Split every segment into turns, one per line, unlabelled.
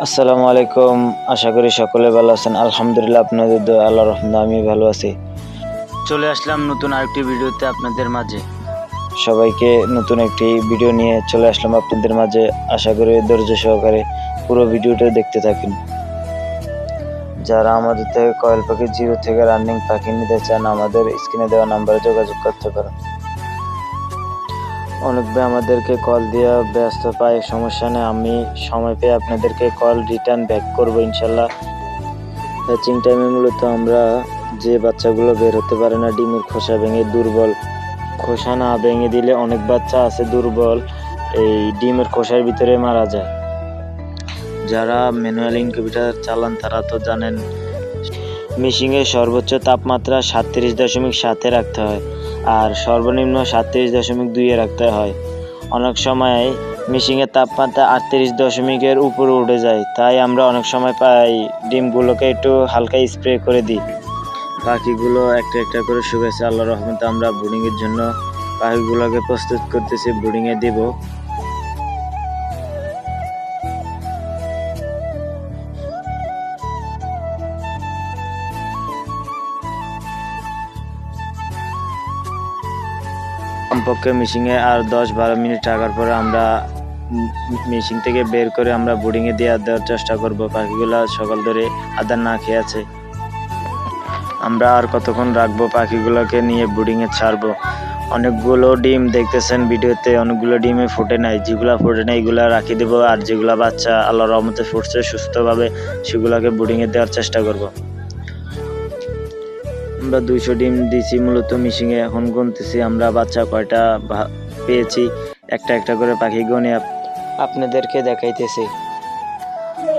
আসসালামু আলাইকুম। আশা করি সকলে ভালো আছেন। আলহামদুলিল্লাহ, আপনাদের দোয়া আল্লাহর রহমতে আমি ভালো আছি। চলে আসলাম নতুন আরেকটি ভিডিওতে আপনাদের মাঝে। সবাইকে নতুন একটি ভিডিও নিয়ে চলে আসলাম আপনাদের মাঝে। আশা করি ধৈর্য সহকারে পুরো ভিডিওটা দেখতে থাকেন। যারা আমাদের থেকে কয়েল পাখি জিরো থেকে রানিং পাখি নিতে চান, আমাদের স্ক্রিনে দেওয়া নাম্বারে যোগাযোগ করতে পারেন। অনেক ভাই আমাদেরকে কল দিয়ে ব্যস্ত পায়, সমস্যা নেই, আমি সময় পেয়ে আপনাদেরকে কল রিটার্ন ব্যাক করবো ইনশাল্লাহ। হ্যাচিং টাইমে মূলত আমরা যে বাচ্চাগুলো বের হতে পারে না, ডিমের খোসা ভেঙে দুর্বল, খোসা না ভেঙে দিলে অনেক বাচ্চা আছে দুর্বল, এই ডিমের খোসার ভিতরে মারা যায়। যারা ম্যানুয়াল ইনকিউবেটর চালান তারা তো জানেন, মেশিনের সর্বোচ্চ তাপমাত্রা 37.7 রাখতে হয় আর সর্বনিম্ন 37.2 রাখতে হয়। অনেক সময় মেশিনের তাপমাত্রা 38.0 উপরে উঠে যায়, তাই আমরা অনেক সময় ডিমগুলোকে একটু হালকা স্প্রে করে দিই। পাখিগুলো একটা একটা করে শুকাইছে, আল্লাহর রহমতে আমরা ব্রুডিংয়ের জন্য পাখিগুলোকে প্রস্তুত করতেছি, ব্রুডিংয়ে দিব। কমপক্ষে মেশিনে আর 10-12 মিনিট থাকার পরে আমরা মেশিন থেকে বের করে আমরা ব্রুডিংয়ে দেওয়ার চেষ্টা করব। পাখিগুলো সকাল ধরে আদার না খেয়ে আছে, আমরা আর কতক্ষণ রাখবো, পাখিগুলোকে নিয়ে ব্রুডিংয়ে ছাড়বো। অনেকগুলো ডিম দেখতেছেন ভিডিওতে, অনেকগুলো ডিমে ফুটে নাই, যেগুলা ফুটে নাই এগুলা রাখি দেবো, আর যেগুলা বাচ্চা আল্লাহর রহমতে ফুটছে সুস্থভাবে সেগুলোকে ব্রুডিংয়ে দেওয়ার চেষ্টা করব। আমরা 200 ডিম দিছি মূলত মেশিনে, এখন গুনতেছি আমরা বাচ্চা কয়টা পেয়েছি, একটা একটা করে পাখি গুনে আপনাদেরকে দেখাইতেছি।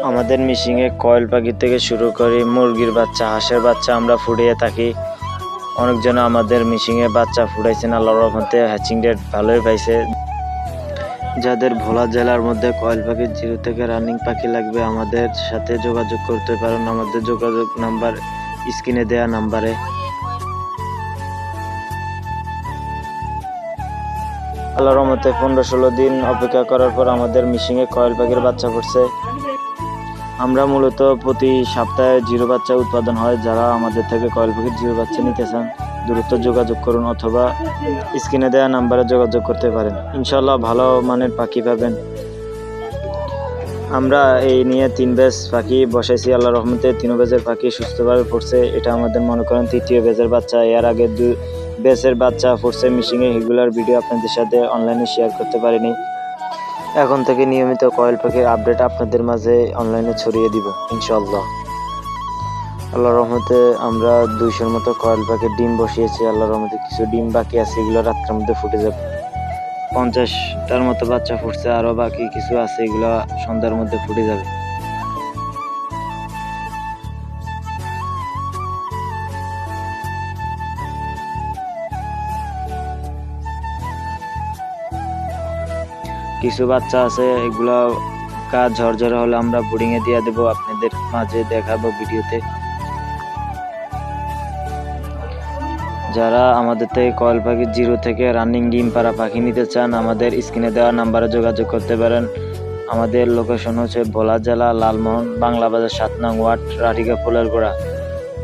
আমাদের মেশিনে কয়েল পাখি থেকে শুরু করে মুরগির বাচ্চা, হাঁসের বাচ্চা আমরা ফুটিয়ে থাকি। অনেকজন আমাদের মেশিনে বাচ্চা ফুটাইছেন, আল্লাহর রহমতে হ্যাচিং রেট ভালোই পাইছে। যাদের ভোলা জেলার মধ্যে কয়েল পাখি জিরো থেকে রানিং পাখি লাগবে, আমাদের সাথে যোগাযোগ করতে পারেন। আমাদের যোগাযোগ নাম্বার স্ক্রিনে দেওয়া নাম্বারে। আল্লাহর রহমতে 15-16 দিন অপেক্ষা করার পর আমাদের মেশিনে কয়েল পাখির বাচ্চা ফুটছে। আমরা মূলত প্রতি সপ্তাহে জিরো বাচ্চা উৎপাদন হয়। যারা আমাদের থেকে কয়েল পাখির জিরো বাচ্চা নিতে চান দ্রুত যোগাযোগ করুন, অথবা স্ক্রিনে দেওয়া নাম্বারে যোগাযোগ করতে পারেন। ইনশাল্লাহ ভালো মানের পাখি পাবেন। আমরা এই নিয়ে 3 ব্যাচ পাখি বসাইছি, আল্লাহর রহমতে 3 ব্যাচের পাখি সুস্থভাবে ফুটছে। এটা আমাদের মনে করেন 3য় ব্যাচের বাচ্চা। এর আগে 2 ব্যাচের বাচ্চা ফুটছে মেশিনে, এগুলার ভিডিও আপনাদের সাথে অনলাইনে শেয়ার করতে পারিনি। এখন থেকে নিয়মিত কয়েল পাখির আপডেট আপনাদের মাঝে অনলাইনে ছড়িয়ে দিব ইনশাল্লাহ। আল্লাহর রহমতে আমরা 200-র মতো কয়েল পাখির ডিম বসিয়েছি। আল্লাহর রহমতে কিছু ডিম বাকি আছে, এগুলো রাত্রের মধ্যে ফুটে যাবে। 50টার মতো বাচ্চা ফুটছে, আরো বাকি কিছু আছে, এগুলো সন্ধ্যার মধ্যে ফুটে যাবে। কিছু বাচ্চা আছে, এগুলো কাজ ঝরঝরে হলে আমরা ব্রুডিংয়ে দিয়ে দেবো, আপনাদের মাঝে দেখাবো ভিডিওতে। যারা আমাদের থেকে কয়েল পাখি জিরো থেকে রানিং ডিম পাড়া পাখি নিতে চান, আমাদের স্ক্রিনে দেওয়া নাম্বারে যোগাযোগ করতে পারেন। আমাদের লোকেশন হচ্ছে ভোলা জেলা লালমোহন বাংলা বাজার 7 নং ওয়ার্ড রাটিকা ফুলের গোড়া,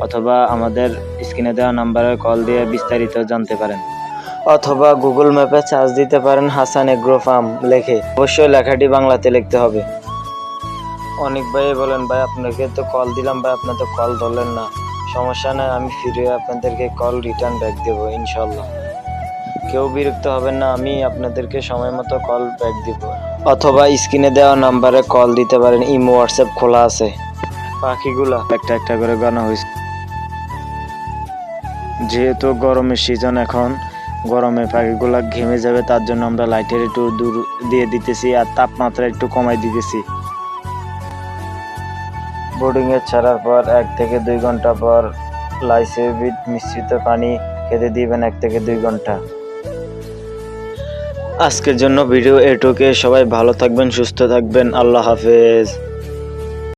অথবা আমাদের স্ক্রিনে দেওয়া নাম্বারে কল দিয়ে বিস্তারিত জানতে পারেন, অথবা গুগল ম্যাপে সার্চ দিতে পারেন হাসান এগ্রো ফার্ম লেখে। অবশ্যই লেখাটি বাংলাতে লিখতে হবে। অনেক ভাই বলেন, ভাই আপনাকে তো কল দিলাম, ভাই আপনার তো কল ধরলেন না। সমস্যা নাই, আমি ফিরে আপনাদেরকে কল রিটার্ন ব্যাক দেবো ইনশাল্লাহ। কেউ বিরক্ত হবেন না, আমি আপনাদেরকে সময় মতো কল ব্যাক দিব। অথবা স্ক্রিনে দেওয়া নাম্বারে কল দিতে পারেন, ইমো হোয়াটসঅ্যাপ খোলা আছে। পাখিগুলা একটা একটা করে গানা হয়েছে। যেহেতু গরমের সিজন, এখন গরমে পাখিগুলা ঘেমে যাবে, তার জন্য আমরা লাইটের একটু দূর দিয়ে দিতেছি আর তাপমাত্রা একটু কমাই দিতেছি। বোর্ডিংয়ে ছাড়ার পর 1 থেকে 2 ঘন্টা পর লাইসোবিট মিশ্রিত পানি খেতে দিবেন 1 থেকে 2 ঘন্টা। আজকের জন্য ভিডিও এটুকু। সবাই ভালো থাকবেন, সুস্থ থাকবেন, আল্লাহ হাফেজ।